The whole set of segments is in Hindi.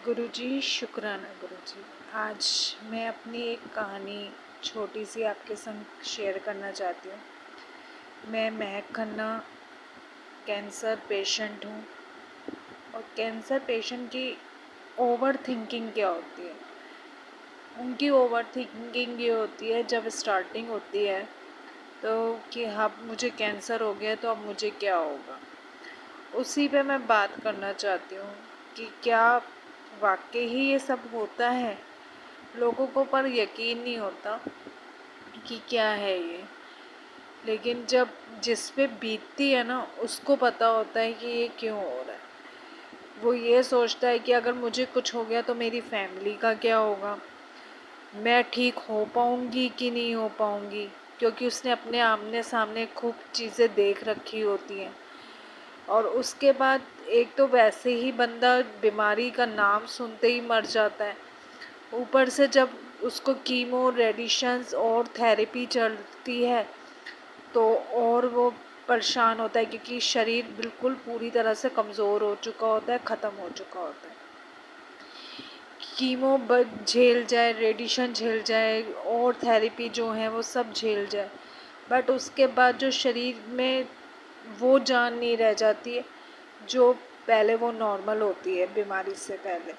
गुरुजी शुक्राना गुरुजी। आज मैं अपनी एक कहानी छोटी सी आपके संग शेयर करना चाहती हूँ। मैं महक खन्ना कैंसर पेशेंट हूँ और कैंसर पेशेंट की ओवर थिंकिंग क्या होती है। उनकी ओवर थिंकिंग ये होती है जब स्टार्टिंग होती है तो कि अब मुझे कैंसर हो गया तो अब मुझे क्या होगा। उसी पे मैं बात करना चाहती हूँ कि क्या वाकई ही ये सब होता है। लोगों को पर यकीन नहीं होता कि क्या है ये, लेकिन जब जिस पे बीतती है ना उसको पता होता है कि ये क्यों हो रहा है। वो ये सोचता है कि अगर मुझे कुछ हो गया तो मेरी फैमिली का क्या होगा, मैं ठीक हो पाऊँगी कि नहीं हो पाऊँगी, क्योंकि उसने अपने आमने सामने खूब चीज़ें देख रखी होती हैं। और उसके बाद एक तो वैसे ही बंदा बीमारी का नाम सुनते ही मर जाता है, ऊपर से जब उसको कीमो रेडिएशंस और थेरेपी चलती है तो और वो परेशान होता है, क्योंकि शरीर बिल्कुल पूरी तरह से कमज़ोर हो चुका होता है, ख़त्म हो चुका होता है। कीमो झेल जाए, रेडिएशन झेल जाए और थेरेपी जो है वो सब झेल जाए, बट उसके बाद जो शरीर में वो जान नहीं रह जाती है जो पहले वो नॉर्मल होती है बीमारी से पहले।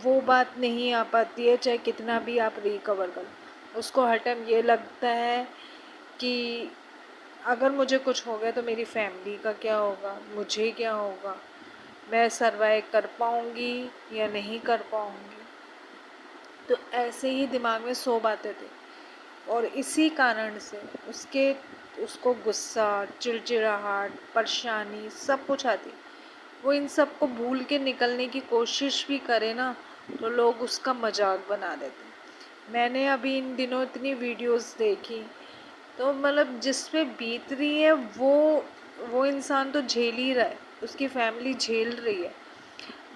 वो बात नहीं आ पाती है, चाहे कितना भी आप रिकवर करो। उसको हर टाइम ये लगता है कि अगर मुझे कुछ हो गया तो मेरी फैमिली का क्या होगा, मुझे क्या होगा, मैं सर्वाइव कर पाऊँगी या नहीं कर पाऊँगी। तो ऐसे ही दिमाग में 100 बातें थी और इसी कारण से उसको गुस्सा, चिड़चिड़ाहट, परेशानी सब कुछ आती। वो इन सब को भूल के निकलने की कोशिश भी करे ना तो लोग उसका मजाक बना देते। मैंने अभी इन दिनों इतनी वीडियोस देखी, तो मतलब जिस पे बीत रही है वो इंसान तो झेल ही रहा है, उसकी फैमिली झेल रही है,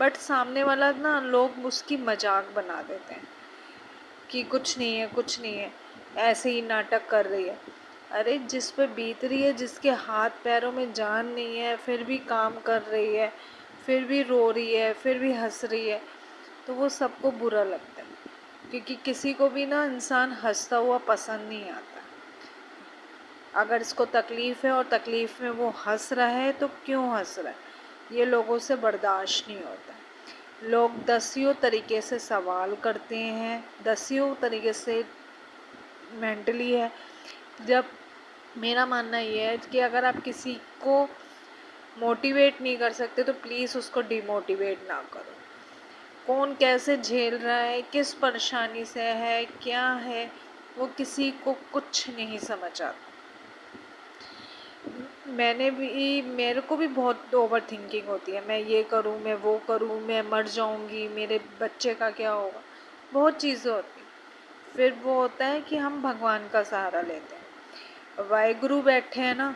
बट सामने वाला ना लोग उसकी मजाक बना देते हैं कि कुछ नहीं है कुछ नहीं है, ऐसे ही नाटक कर रही है। अरे जिस पे बीत रही है, जिसके हाथ पैरों में जान नहीं है फिर भी काम कर रही है, फिर भी रो रही है, फिर भी हंस रही है, तो वो सबको बुरा लगता है। क्योंकि किसी को भी ना इंसान हंसता हुआ पसंद नहीं आता। अगर इसको तकलीफ़ है और तकलीफ़ में वो हंस रहा है तो क्यों हंस रहा है, ये लोगों से बर्दाश्त नहीं होता। लोग दसियों तरीके से सवाल करते हैं, दसियों तरीके से मेंटली है। जब मेरा मानना ये है कि अगर आप किसी को मोटिवेट नहीं कर सकते तो प्लीज़ उसको डिमोटिवेट ना करो। कौन कैसे झेल रहा है, किस परेशानी से है, क्या है, वो किसी को कुछ नहीं समझ आता। मेरे को भी बहुत ओवर थिंकिंग होती है, मैं ये करूँ, मैं वो करूँ, मैं मर जाऊँगी, मेरे बच्चे का क्या होगा, बहुत चीज़ें होती हैं। फिर वो होता है कि हम भगवान का सहारा लेते हैं। वाहेगुरु बैठे हैं ना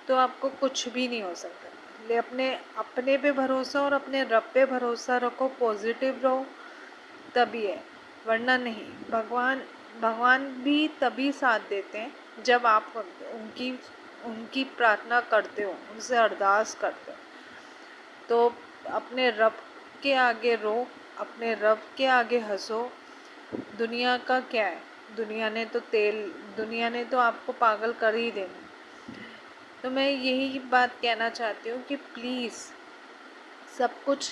तो आपको कुछ भी नहीं हो सकता। ले अपने पे भरोसा और अपने रब पे भरोसा रखो, पॉजिटिव रहो, तभी है, वरना नहीं। भगवान भी तभी साथ देते हैं जब आप उनकी उनकी प्रार्थना करते हो, उनसे अरदास करते हो। तो अपने रब के आगे रो, अपने रब के आगे हंसो। दुनिया का क्या है, दुनिया ने तो आपको पागल कर ही देना। तो मैं यही बात कहना चाहती हूँ कि प्लीज़ सब कुछ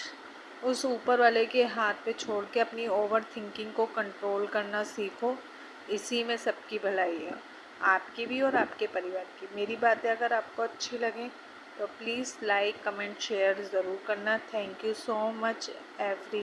उस ऊपर वाले के हाथ पे छोड़ के अपनी ओवर थिंकिंग को कंट्रोल करना सीखो। इसी में सबकी भलाई है, आपकी भी और आपके परिवार की। मेरी बातें अगर आपको अच्छी लगें तो प्लीज़ लाइक, कमेंट, शेयर ज़रूर करना। Thank you so much every